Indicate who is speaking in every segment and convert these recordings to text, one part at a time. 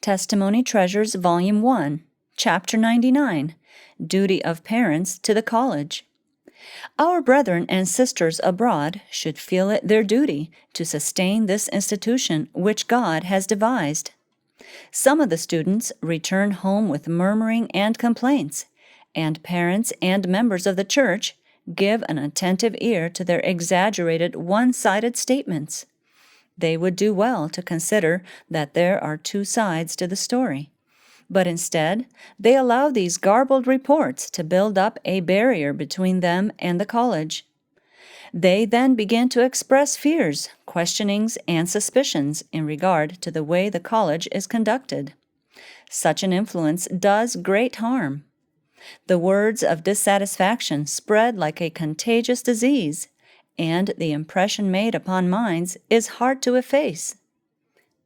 Speaker 1: Testimony Treasures, Volume 1, Chapter 99, Duty of Parents to the College. Our brethren and sisters abroad should feel it their duty to sustain this institution which God has devised. Some of the students return home with murmuring and complaints, and parents and members of the church give an attentive ear to their exaggerated one-sided statements. They would do well to consider that there are two sides to the story. But instead, they allow these garbled reports to build up a barrier between them and the college. They then begin to express fears, questionings, and suspicions in regard to the way the college is conducted. Such an influence does great harm. The words of dissatisfaction spread like a contagious disease, and the impression made upon minds is hard to efface.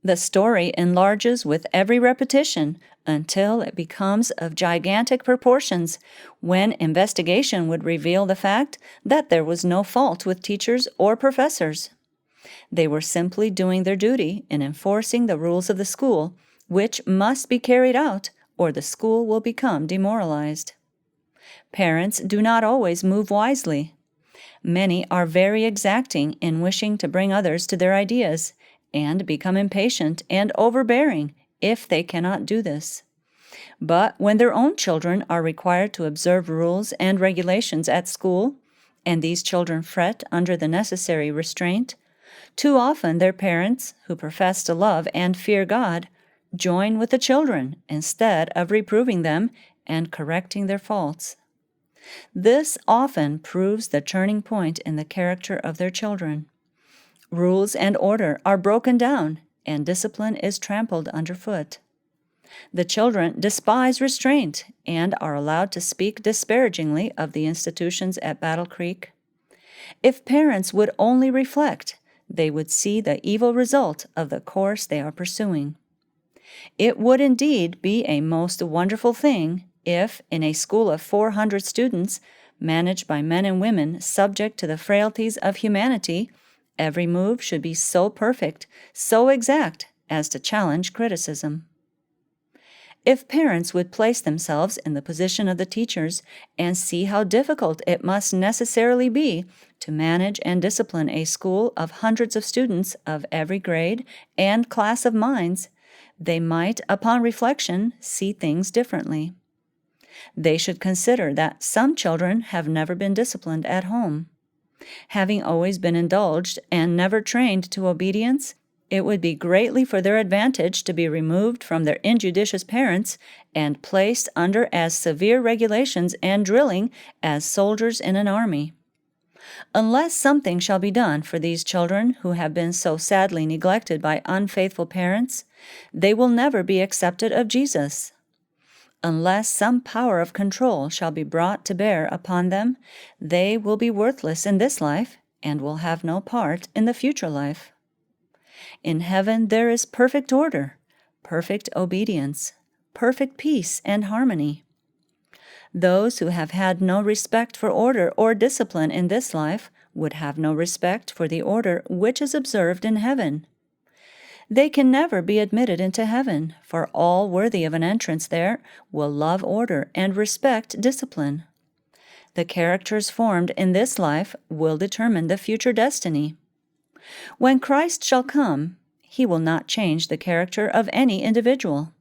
Speaker 1: The story enlarges with every repetition until it becomes of gigantic proportions, when investigation would reveal the fact that there was no fault with teachers or professors. They were simply doing their duty in enforcing the rules of the school, which must be carried out, or the school will become demoralized. Parents do not always move wisely. Many are very exacting in wishing to bring others to their ideas, and become impatient and overbearing if they cannot do this. But when their own children are required to observe rules and regulations at school, and these children fret under the necessary restraint, too often their parents, who profess to love and fear God, join with the children instead of reproving them and correcting their faults. This often proves the turning point in the character of their children. Rules and order are broken down, and discipline is trampled underfoot. The children despise restraint and are allowed to speak disparagingly of the institutions at Battle Creek. If parents would only reflect, they would see the evil result of the course they are pursuing. It would indeed be a most wonderful thing if, in a school of 400 students, managed by men and women subject to the frailties of humanity, every move should be so perfect, so exact, as to challenge criticism. If parents would place themselves in the position of the teachers and see how difficult it must necessarily be to manage and discipline a school of hundreds of students of every grade and class of minds, they might, upon reflection, see things differently. They should consider that some children have never been disciplined at home. Having always been indulged and never trained to obedience, it would be greatly for their advantage to be removed from their injudicious parents and placed under as severe regulations and drilling as soldiers in an army. Unless something shall be done for these children who have been so sadly neglected by unfaithful parents, they will never be accepted of Jesus. Unless some power of control shall be brought to bear upon them, they will be worthless in this life and will have no part in the future life. In heaven there is perfect order, perfect obedience, perfect peace and harmony. Those who have had no respect for order or discipline in this life would have no respect for the order which is observed in heaven. They can never be admitted into heaven, for all worthy of an entrance there will love order and respect discipline. The characters formed in this life will determine the future destiny. When Christ shall come, he will not change the character of any individual.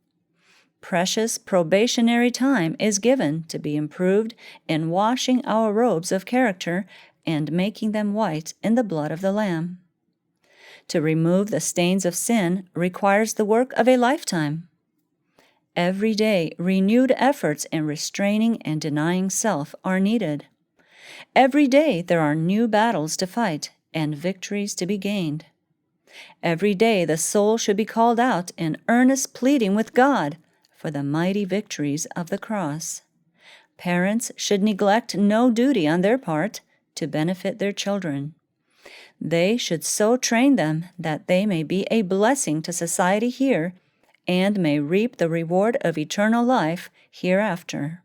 Speaker 1: Precious probationary time is given to be improved in washing our robes of character and making them white in the blood of the Lamb. To remove the stains of sin requires the work of a lifetime. Every day, renewed efforts in restraining and denying self are needed. Every day there are new battles to fight and victories to be gained. Every day the soul should be called out in earnest pleading with God for the mighty victories of the cross. Parents should neglect no duty on their part to benefit their children. They should so train them that they may be a blessing to society here and may reap the reward of eternal life hereafter.